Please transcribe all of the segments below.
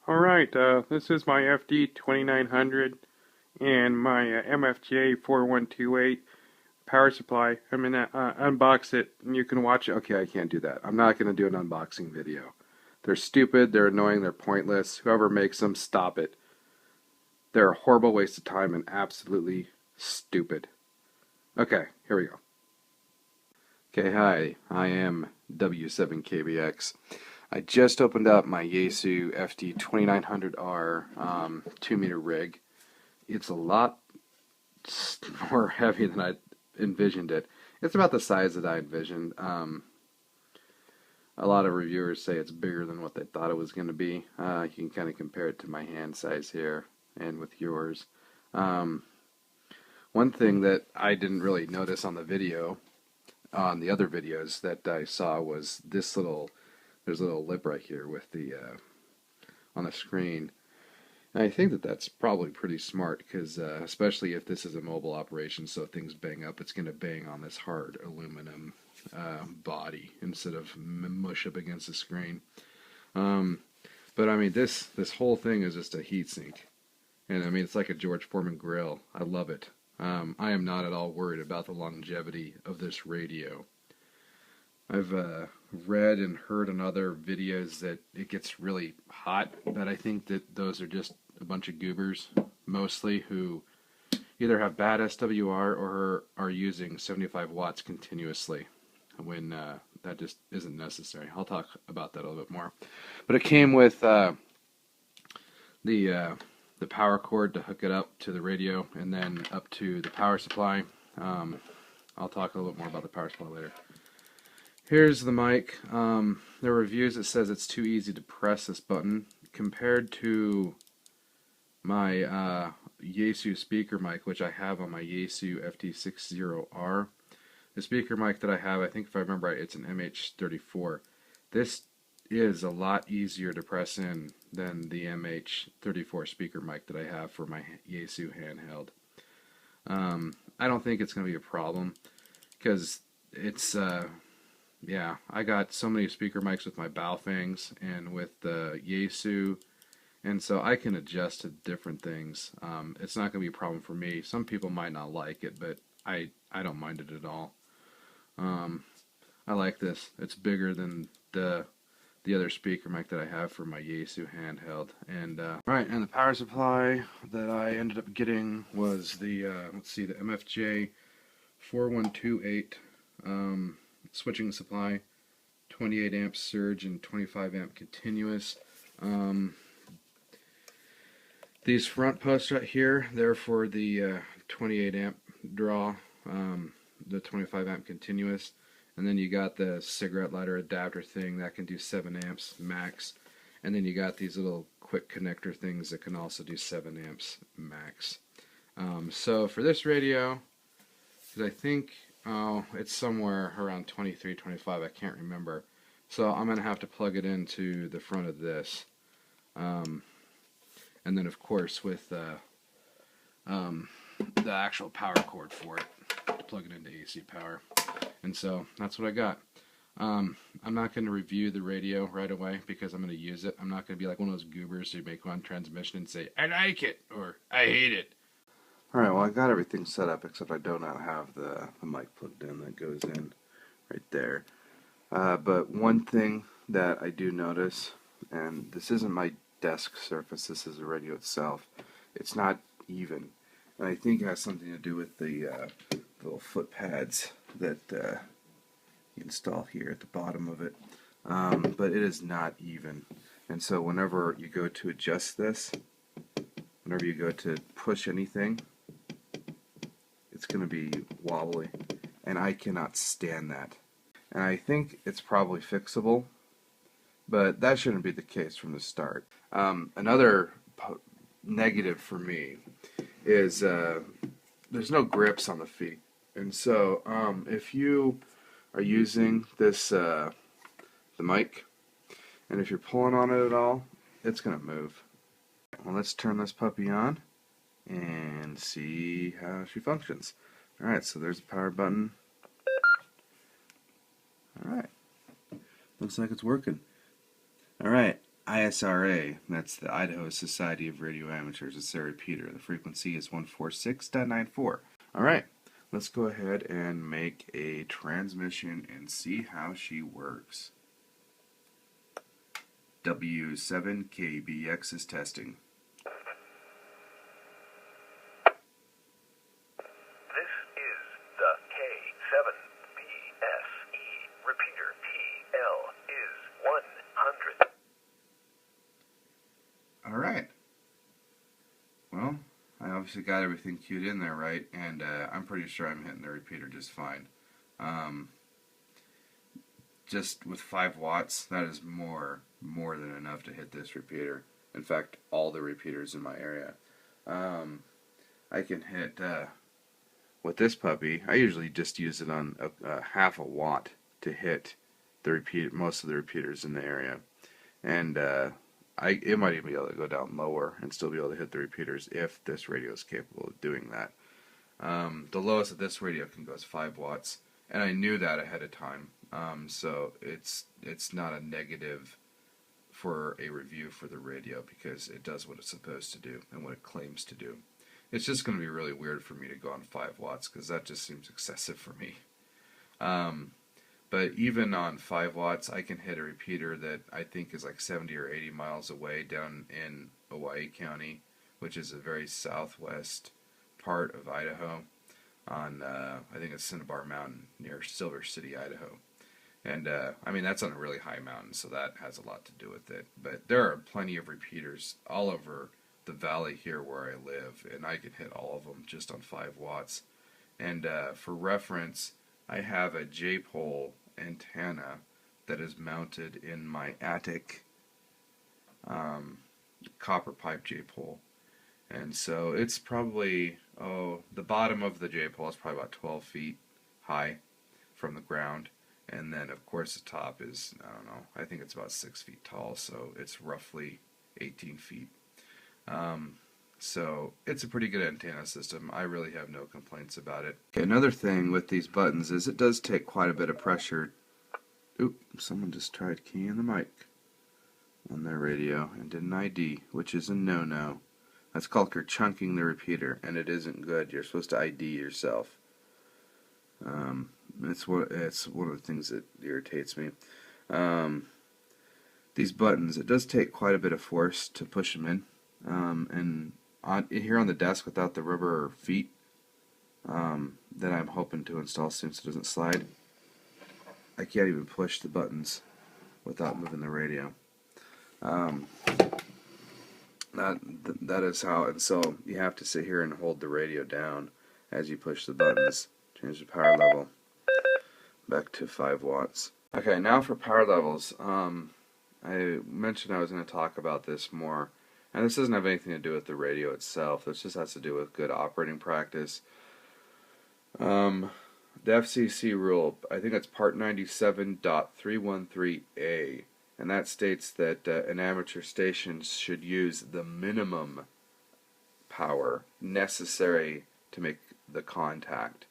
Alright, this is my FD2900 and my MFJ 4128 power supply. I'm gonna unbox it and you can watch it. Okay, I can't do that. I'm not gonna do an unboxing video. They're stupid, they're annoying, they're pointless. Whoever makes them, stop it. They're a horrible waste of time and absolutely stupid. Okay, here we go. Okay, hi, I am W7KBX. I just opened up my Yaesu FD2900R 2-meter rig. It's a lot more heavy than I envisioned it. It's about the size that I envisioned. A lot of reviewers say it's bigger than what they thought it was going to be. You can kind of compare it to my hand size here and with yours. One thing that I didn't really notice on the video, on the other videos that I saw, was this little, there's a little lip right here with the, on the screen. And I think that that's probably pretty smart because especially if this is a mobile operation, so things bang up, it's going to bang on this hard aluminum body instead of mush up against the screen. But I mean, this whole thing is just a heatsink. And I mean, it's like a George Foreman grill. I love it. I am not at all worried about the longevity of this radio. I've read and heard in other videos that it gets really hot, but I think that those are just a bunch of goobers, mostly, who either have bad SWR or are using 75 watts continuously when that just isn't necessary. I'll talk about that a little bit more. But it came with the power cord to hook it up to the radio and then up to the power supply. I'll talk a little bit more about the power supply later. Here's the mic. There are reviews that says it's too easy to press this button compared to my Yaesu speaker mic, which I have on my Yaesu FD60R. The speaker mic that I have, I think if I remember right, it's an MH34. This is a lot easier to press in than the MH34 speaker mic that I have for my Yaesu handheld. I don't think it's going to be a problem because it's yeah, I got so many speaker mics with my Baofengs and with the Yaesu, and so I can adjust to different things. It's not going to be a problem for me. Some people might not like it, but I don't mind it at all. I like this. It's bigger than the other speaker mic that I have for my Yaesu handheld. And right, and the power supply that I ended up getting was the let's see, the MFJ 4128 switching supply, 28 amp surge and 25 amp continuous. These front posts right here, they're for the 28 amp draw, the 25 amp continuous. And then you got the cigarette lighter adapter thing that can do 7 amps max. And then you got these little quick connector things that can also do 7 amps max. So for this radio, I think it's somewhere around 23, 25, I can't remember. So I'm going to have to plug it into the front of this. And then of course with the actual power cord for it to plug it into AC power. And so that's what I got. I'm not going to review the radio right away because I'm going to use it. I'm not going to be like one of those goobers who make one transmission and say, I like it, or I hate it. Alright, well I got everything set up except I do not have the mic plugged in that goes in right there. But one thing that I do notice, and this isn't my desk surface, this is the radio itself, it's not even. And I think it has something to do with the little foot pads that you install here at the bottom of it. But it is not even. And so whenever you go to adjust this, whenever you go to push anything, it's going to be wobbly. And I cannot stand that. And I think it's probably fixable, but that shouldn't be the case from the start. Another negative for me is there's no grips on the feet. And so if you are using this the mic, and if you're pulling on it at all, it's going to move. Well, let's turn this puppy on and see how she functions. Alright, so there's the power button. Alright, looks like it's working. Alright, ISRA, that's the Idaho Society of Radio Amateurs. It's their repeater. The frequency is 146.94. Alright, let's go ahead and make a transmission and see how she works. W7KBX is testing. This is the K7BSE repeater. PL is 100. Alright. Well, I obviously got everything queued in there right, and I'm pretty sure I'm hitting the repeater just fine. Just with 5 watts, that is more than enough to hit this repeater. In fact, all the repeaters in my area. I can hit, with this puppy, I usually just use it on a half a watt to hit most of the repeaters in the area. And it might even be able to go down lower and still be able to hit the repeaters if this radio is capable of doing that. The lowest that this radio can go is 5 watts, and I knew that ahead of time. So it's not a negative for a review for the radio because it does what it's supposed to do and what it claims to do. It's just going to be really weird for me to go on 5 watts because that just seems excessive for me. But even on 5 watts, I can hit a repeater that I think is like 70 or 80 miles away down in Hawaii County, which is a very southwest part of Idaho on, I think it's Cinnabar Mountain near Silver City, Idaho. And, I mean, that's on a really high mountain, so that has a lot to do with it. But there are plenty of repeaters all over the valley here where I live, and I can hit all of them just on 5 watts. And for reference, I have a J-pole antenna that is mounted in my attic copper pipe J-pole. And so it's probably, the bottom of the J-pole is probably about 12 feet high from the ground. And then, of course, the top is, I don't know, I think it's about 6 feet tall, so it's roughly 18 feet. So it's a pretty good antenna system. I really have no complaints about it. Okay, another thing with these buttons is it does take quite a bit of pressure. Oop, someone just tried keying the mic on their radio and did an ID, which is a no-no. That's called chunking the repeater, and it isn't good. You're supposed to ID yourself. It's one of the things that irritates me. These buttons, it does take quite a bit of force to push them in. And here on the desk without the rubber feet that I'm hoping to install soon so it doesn't slide, I can't even push the buttons without moving the radio. That is how, and so you have to sit here and hold the radio down as you push the buttons. Change the power level back to 5 watts. Okay, now for power levels. I mentioned I was going to talk about this more, and this doesn't have anything to do with the radio itself. This just has to do with good operating practice. The Fcc Rule, I think it's part 97.313A, and that states that an amateur station should use the minimum power necessary to make the contact.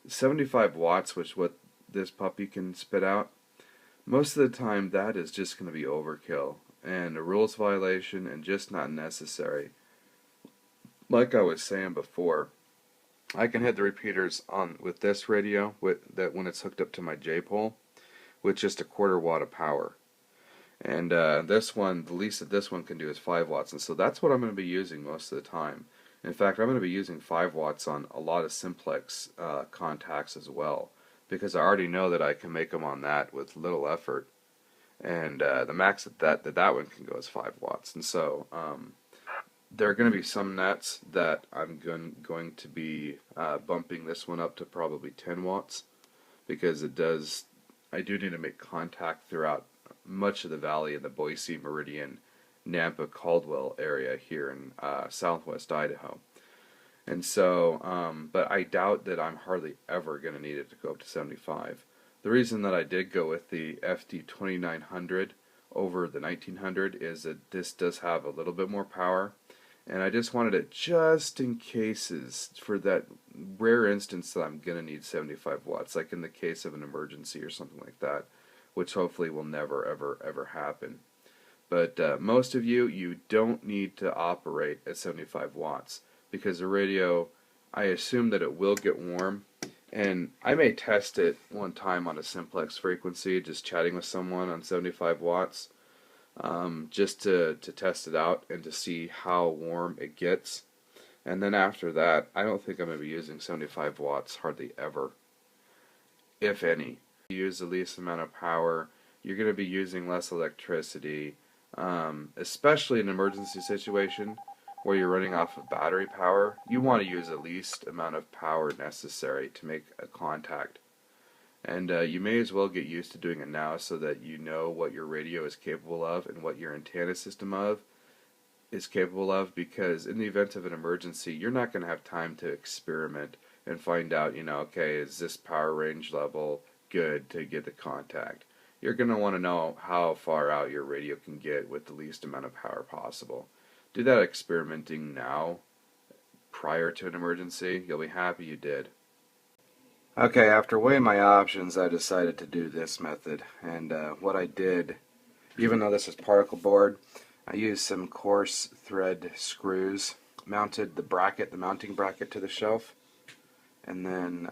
75 watts, which is what this puppy can spit out, most of the time that is just going to be overkill and a rules violation and just not necessary. Like I was saying before, I can hit the repeaters with this radio when it's hooked up to my J-pole with just a 1/4 watt of power. And this one, the least that this one can do is 5 watts, and so that's what I'm going to be using most of the time. In fact, I'm going to be using 5 watts on a lot of simplex contacts as well, because I already know that I can make them on that with little effort, and the max that one can go is 5 watts. And so there are going to be some nets that I'm going to be bumping this one up to probably 10 watts, because I do need to make contact throughout much of the valley in the Boise, Meridian, Nampa, Caldwell area here in southwest Idaho. And so, but I doubt that I'm hardly ever going to need it to go up to 75. The reason that I did go with the FD 2900 over the 1900 is that this does have a little bit more power, and I just wanted it just in cases for that rare instance that I'm going to need 75 watts, like in the case of an emergency or something like that, which hopefully will never ever happen. But most of you don't need to operate at 75 watts because the radio, I assume that it will get warm. And I may test it one time on a simplex frequency, just chatting with someone on 75 watts, just to test it out and to see how warm it gets. And then after that, I don't think I'm going to be using 75 watts hardly ever, if any. You use the least amount of power, you're going to be using less electricity, especially in an emergency situation where you're running off of battery power. You want to use the least amount of power necessary to make a contact. And you may as well get used to doing it now so that you know what your radio is capable of and what your antenna system is capable of, because in the event of an emergency, you're not going to have time to experiment and find out, okay, is this power range level good to get the contact? You're going to want to know how far out your radio can get with the least amount of power possible. Do that experimenting now, prior to an emergency. You'll be happy you did. Okay, after weighing my options, I decided to do this method. And what I did, even though this is particle board, I used some coarse thread screws, mounted the mounting bracket to the shelf, and then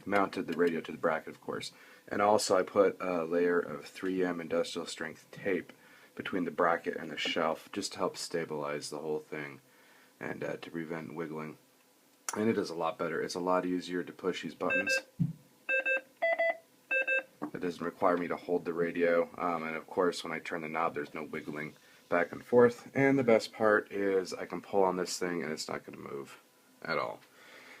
mounted the radio to the bracket, of course. And also I put a layer of 3M industrial strength tape between the bracket and the shelf, just to help stabilize the whole thing and to prevent wiggling. And it is a lot better. It's a lot easier to push these buttons. It doesn't require me to hold the radio, and of course when I turn the knob there's no wiggling back and forth. And the best part is I can pull on this thing and it's not going to move at all.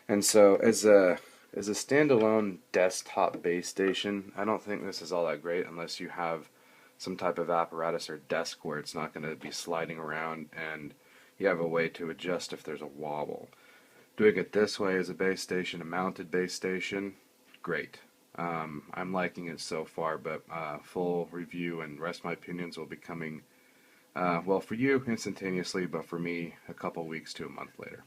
And so as a standalone desktop base station, I don't think this is all that great unless you have some type of apparatus or desk where it's not going to be sliding around and you have a way to adjust if there's a wobble. Doing it this way as a base station, a mounted base station, great. I'm liking it so far, but full review and rest of my opinions will be coming, well, for you instantaneously, but for me a couple weeks to a month later.